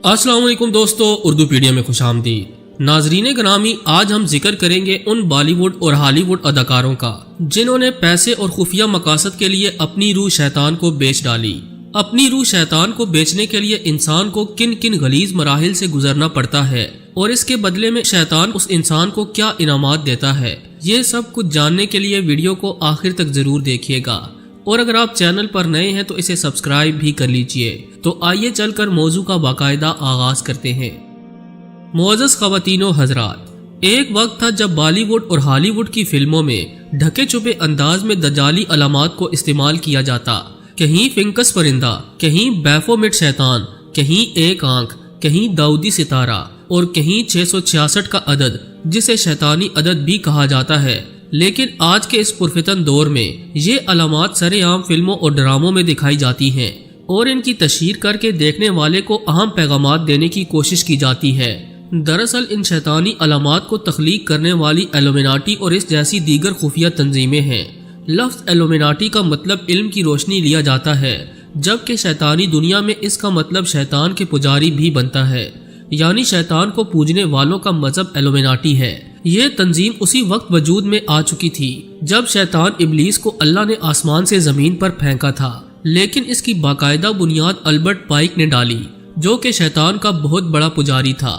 अस्सलाम वालेकुम दोस्तों, उर्दू पीडिया में खुश आमदीद। नाजरीन ग्रामी, आज हम जिक्र करेंगे उन बॉलीवुड और हॉलीवुड अदाकारों का जिन्होंने पैसे और खुफिया मकासद के लिए अपनी रूह शैतान को बेच डाली। अपनी रूह शैतान को बेचने के लिए इंसान को किन किन गलीज मराहिल से गुजरना पड़ता है और इसके बदले में शैतान उस इंसान को क्या इनामात देता है, ये सब कुछ जानने के लिए वीडियो को आखिर तक जरूर देखिएगा। और अगर आप चैनल पर नए हैं तो इसे सब्सक्राइब भी कर लीजिए। तो आइए चलकर मौजू का बाकायदा आगाज करते हैं। मुअज़्ज़ज़ ख़वातीनो हज़रात, एक वक्त था जब बॉलीवुड और हॉलीवुड की फिल्मों में ढके छुपे अंदाज में दजाली अलामात को इस्तेमाल किया जाता। कहीं फिंकस परिंदा, कहीं बैफोमेट शैतान, कहीं एक आंख, कहीं दाऊदी सितारा और कहीं 666 का अदद जिसे शैतानी अदद भी कहा जाता है। लेकिन आज के इस पुरफितन दौर में ये अलामात सरेआम फिल्मों और ड्रामों में दिखाई जाती हैं और इनकी तशहीर करके देखने वाले को अहम पैगामात देने की कोशिश की जाती है। दरअसल इन शैतानी अलामात को तख्लीक करने वाली इल्यूमिनाटी और इस जैसी दीगर खुफिया तंजीमें हैं। लफ्ज़ इल्यूमिनाटी का मतलब इल्म की रोशनी लिया जाता है, जबकि शैतानी दुनिया में इसका मतलब शैतान के पुजारी भी बनता है, यानी शैतान को पूजने वालों का मजहब इल्यूमिनाटी है। ये तंजीम उसी वक्त वजूद में आ चुकी थी जब शैतान इब्लीस को अल्लाह ने आसमान से जमीन पर फेंका था, लेकिन इसकी बाकायदा बुनियाद अल्बर्ट पाइक ने डाली, जो कि शैतान का बहुत बड़ा पुजारी था।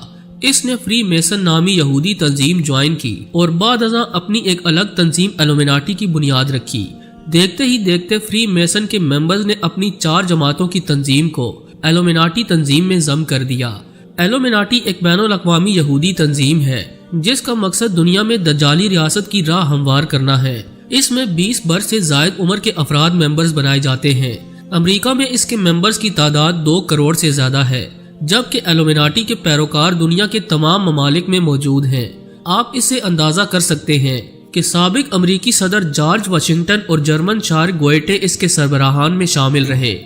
इसने फ्री मेसन नामी यहूदी तंजीम ज्वाइन की और बाद अज़ां अपनी एक अलग तंजीम इल्यूमिनाटी की बुनियाद रखी। देखते ही देखते फ्री मेसन के मेंबर्स ने अपनी 4 जमातों की तंजीम को इल्यूमिनाटी तंजीम में जम कर दिया। इल्यूमिनाटी एक बैनुल अक़वामी यहूदी तंजीम है जिसका मकसद दुनिया में दज्जाली रियासत की राह हमवार करना है। इसमें 20 बरस से जायद उम्र के अफराद मेंबर्स बनाए जाते हैं। अमेरिका में इसके मेंबर्स की तादाद 2 करोड़ से ज्यादा है, जबकि इल्यूमिनाटी के पैरोकार दुनिया के तमाम ममालिक में मौजूद हैं। आप इससे अंदाजा कर सकते हैं कि साबिक अमरीकी सदर जॉर्ज वाशिंगटन और जर्मन शायर गोएटे इसके सरबराहान में शामिल रहे।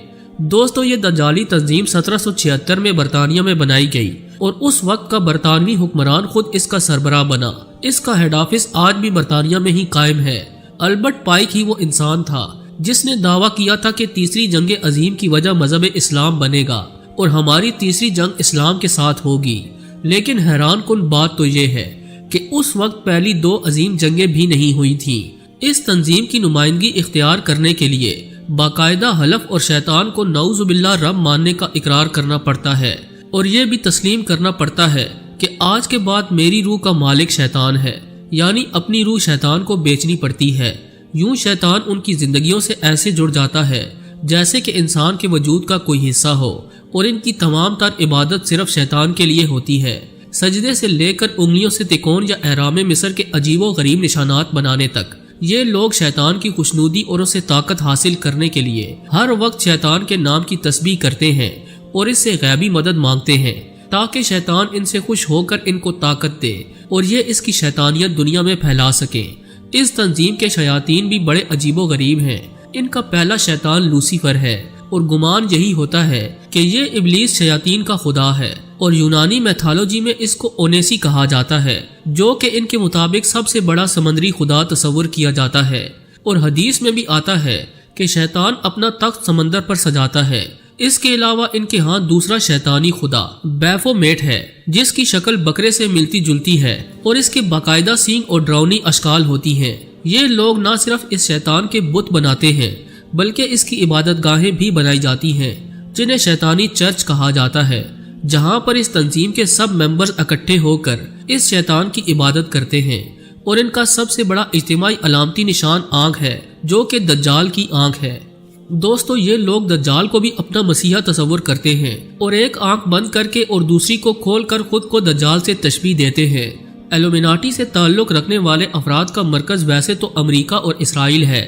दोस्तों, ये दज्जाली तंजीम 1776 में बरतानिया में बनाई गई और उस वक्त का बरतानवी हुक्मरान खुद इसका सरबराह बना। इसका हेड ऑफिस आज भी बरतानिया में ही कायम है। अल्बर्ट पाइक ही वो इंसान था जिसने दावा किया था कि तीसरी जंग अजीम की वजह मजहब इस्लाम बनेगा और हमारी तीसरी जंग इस्लाम के साथ होगी। लेकिन हैरान कुन बात तो ये है कि उस वक्त पहली 2 अजीम जंगें भी नहीं हुई थी। इस तंजीम की नुमाइंदगी इख्तियार करने के लिए बाकायदा हलफ और शैतान को नऊजुबिल्लाह रब मानने का इकरार करना पड़ता है और ये भी तस्लीम करना पड़ता है कि आज के बाद मेरी रूह का मालिक शैतान है, यानी अपनी रूह शैतान को बेचनी पड़ती है। यूं शैतान उनकी जिंदगियों से ऐसे जुड़ जाता है जैसे कि इंसान के वजूद का कोई हिस्सा हो और इनकी तमाम तर इबादत सिर्फ शैतान के लिए होती है। सजदे से लेकर उंगलियों से तिकोन या एहराम मिस्र के अजीबो गरीब निशानात बनाने तक ये लोग शैतान की खुशनूदी और उससे ताकत हासिल करने के लिए हर वक्त शैतान के नाम की तस्बीह करते हैं और इससे गैबी मदद मांगते हैं ताकि शैतान इनसे खुश होकर इनको ताकत दे और ये इसकी शैतानियत दुनिया में फैला सके। इस तंजीम के शयातीन भी बड़े अजीबो गरीब हैं। इनका पहला शैतान लूसीफर है और गुमान यही होता है कि ये इब्लीस शयातीन का खुदा है और यूनानी मैथोलॉजी में इसको ओनेसी कहा जाता है, जो कि इनके मुताबिक सबसे बड़ा समंदरी खुदा तस्वुर किया जाता है। और हदीस में भी आता है कि शैतान अपना तख्त समंदर पर सजाता है। इसके अलावा इनके यहाँ दूसरा शैतानी खुदा बैफोमेट है जिसकी शक्ल बकरे से मिलती जुलती है और इसके बाकायदा सींग और ड्राउनी अशकाल होती हैं। ये लोग न सिर्फ इस शैतान के बुत बनाते हैं बल्कि इसकी इबादत गाहें भी बनाई जाती हैं जिन्हें शैतानी चर्च कहा जाता है, जहाँ पर इस तंजीम के सब मेंबर्स इकट्ठे होकर इस शैतान की इबादत करते हैं। और इनका सबसे बड़ा इज्तिमाई अलामती निशान आँख है, जो कि दज्जाल की आँख है। दोस्तों, ये लोग दज्जाल को भी अपना मसीहा तस्वुर करते हैं और एक आंख बंद करके और दूसरी को खोलकर खुद को दज्जाल से तशबीह देते हैं। इल्यूमिनाटी से ताल्लुक रखने वाले अफराद का मरकज वैसे तो अमेरिका और इसराइल है,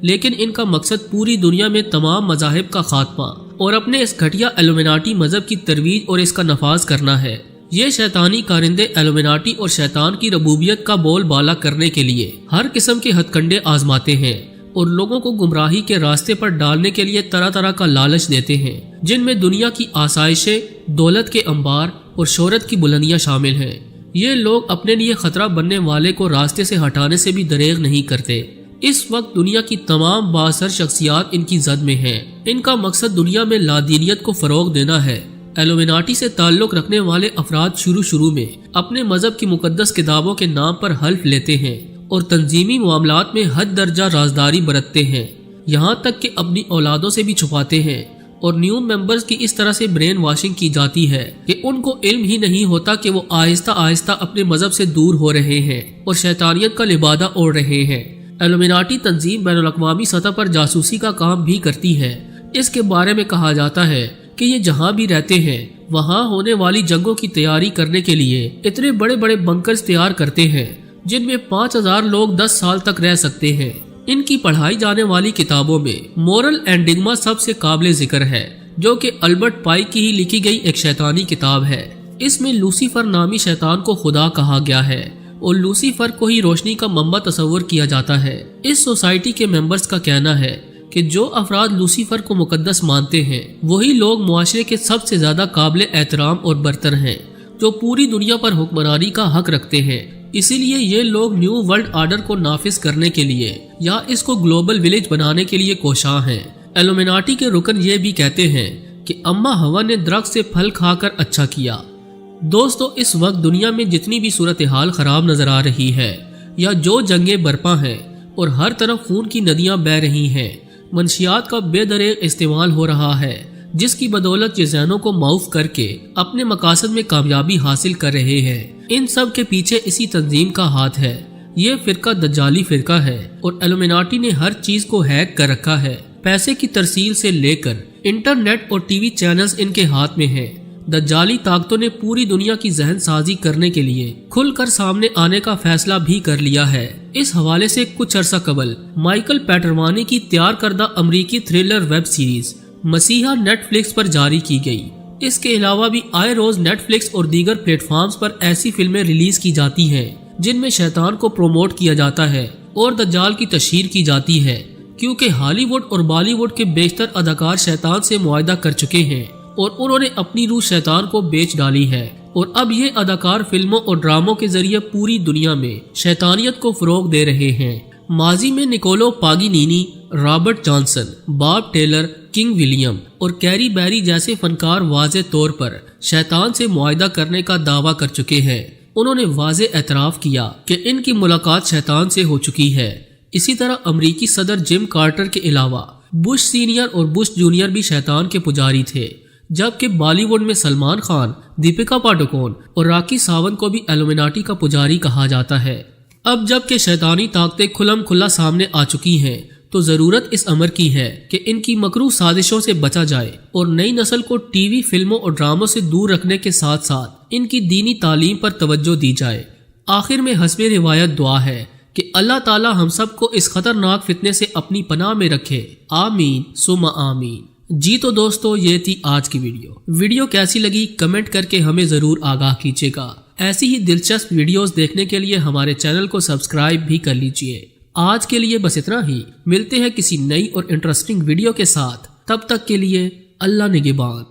लेकिन इनका मकसद पूरी दुनिया में तमाम मज़ाहिब का खात्मा और अपने इस घटिया इल्यूमिनाटी मजहब की तरवीज और इसका नफाज करना है। ये शैतानी कारिंदे इल्यूमिनाटी और शैतान की रबूबियत का बोल बाला करने के लिए हर किस्म के हथकंडे आजमाते हैं और लोगों को गुमराही के रास्ते पर डालने के लिए तरह तरह का लालच देते हैं, जिनमें दुनिया की आसाइशें, दौलत के अंबार और शोहरत की बुलंदियां शामिल हैं। ये लोग अपने लिए खतरा बनने वाले को रास्ते से हटाने से भी दरेग नहीं करते। इस वक्त दुनिया की तमाम बासर शख्सियात इनकी जद में हैं। इनका मकसद दुनिया में लादीनियत को फरोग देना है एलुमिनाटी से ताल्लुक रखने वाले अफराद शुरू में अपने मजहब की मुकद्दस किताबों के नाम पर हल्फ लेते हैं और तंजीमी मामलात में हद दर्जा राजदारी बरतते हैं, यहाँ तक कि अपनी औलादों से भी छुपाते हैं। और न्यू मेंबर्स की इस तरह से ब्रेन वॉशिंग की जाती है कि उनको इल्म ही नहीं होता कि वो आहिस्ता आहिस्ता अपने मजहब से दूर हो रहे हैं और शैतानियत का लिबादा ओढ़ रहे हैं। एलुमिनाटी तंजीम बैनुल-अक़वामी सतह पर जासूसी का काम भी करती है। इसके बारे में कहा जाता है कि ये जहाँ भी रहते हैं वहाँ होने वाली जंगों की तैयारी करने के लिए इतने बड़े बड़े बंकर्स तैयार करते हैं जिनमें 5000 लोग 10 साल तक रह सकते हैं। इनकी पढ़ाई जाने वाली किताबों में मोरल एंडिग्मा सबसे काबिल जिक्र है, जो कि अल्बर्ट पाई की ही लिखी गई एक शैतानी किताब है। इसमें लूसीफर नामी शैतान को खुदा कहा गया है और लूसीफर को ही रोशनी का मंबा तस्वर किया जाता है। इस सोसाइटी के मेंबर्स का कहना है कि जो अफराद लूसीफर को मुकद्दस मानते हैं वही लोग मुआशरे के सबसे ज्यादा काबिल एहतराम और बरतर हैं, जो पूरी दुनिया पर हुक्मरानी का हक रखते हैं। इसीलिए ये लोग न्यू वर्ल्ड आर्डर को नाफिज करने के लिए या इसको ग्लोबल विलेज बनाने के लिए कोशां हैं। एलुमिनाटी के रुकन ये भी कहते हैं कि अम्मा हवा ने दरख्त से फल खाकर अच्छा किया। दोस्तों, इस वक्त दुनिया में जितनी भी सूरत हाल खराब नजर आ रही है या जो जंगें बरपा हैं और हर तरफ खून की नदियां बह रही हैं, मंशियात का बेदरेग इस्तेमाल हो रहा है, जिसकी बदौलत ये ज़हनों को माऊफ करके अपने मकासद में कामयाबी हासिल कर रहे हैं। इन सब के पीछे इसी तंजीम का हाथ है। ये फिरका दज्जाली फिरका है और एलुमिनाटी ने हर चीज को हैक कर रखा है। पैसे की तरसील से लेकर इंटरनेट और टीवी चैनल्स इनके हाथ में हैं। दज्जाली ताकतों ने पूरी दुनिया की जहन साजी करने के लिए खुलकर सामने आने का फैसला भी कर लिया है। इस हवाले से कुछ अरसा कबल माइकल पैटरवानी की तैयार करदा अमरीकी थ्रिलर वेब सीरीज मसीहा नेटफ्लिक्स पर जारी की गई। इसके अलावा भी आए रोज नेटफ्लिक्स और दीगर प्लेटफॉर्म्स पर ऐसी फिल्में रिलीज की जाती हैं जिनमें शैतान को प्रोमोट किया जाता है और दज्जाल की तशहीर की जाती है, क्योंकि हॉलीवुड और बॉलीवुड के बेशतर अदाकार शैतान से मुआहदा कर चुके हैं और उन्होंने अपनी रूह शैतान को बेच डाली है। और अब ये अदाकार फिल्मों और ड्रामों के जरिए पूरी दुनिया में शैतानियत को फरोग दे रहे हैं। माजी में Niccolo Paganini, Robert Johnson, Bob Taylor, King William और कैरी बैरी जैसे फनकार वाज़े तौर पर शैतान से मुआहदा करने का दावा कर चुके हैं। उन्होंने वाज़े एतराफ़ किया कि इनकी मुलाकात शैतान से हो चुकी है। इसी तरह अमरीकी सदर जिम कार्टर के अलावा बुश सीनियर और बुश जूनियर भी शैतान के पुजारी थे, जबकि बॉलीवुड में सलमान खान, दीपिका पादुकोण और राखी सावंत को भी एलुमिनाटी का पुजारी कहा जाता है। अब जबकि शैतानी ताकतें खुलम खुला सामने आ चुकी हैं, तो जरूरत इस अमर की है कि इनकी मकरू साजिशों से बचा जाए और नई नस्ल को टीवी, फिल्मों और ड्रामों से दूर रखने के साथ साथ इनकी दीनी तालीम पर तवज्जो दी जाए। आखिर में हस्बे रिवायत दुआ है कि अल्लाह ताला हम सब को इस खतरनाक फितने से अपनी पनाह में रखे। आमीन सुम्मा आमीन। जी तो दोस्तों, ये थी आज की वीडियो कैसी लगी कमेंट करके हमें जरूर आगाह कीजिएगा। ऐसी ही दिलचस्प वीडियोस देखने के लिए हमारे चैनल को सब्सक्राइब भी कर लीजिए। आज के लिए बस इतना ही। मिलते हैं किसी नई और इंटरेस्टिंग वीडियो के साथ। तब तक के लिए अल्लाह निगहबान।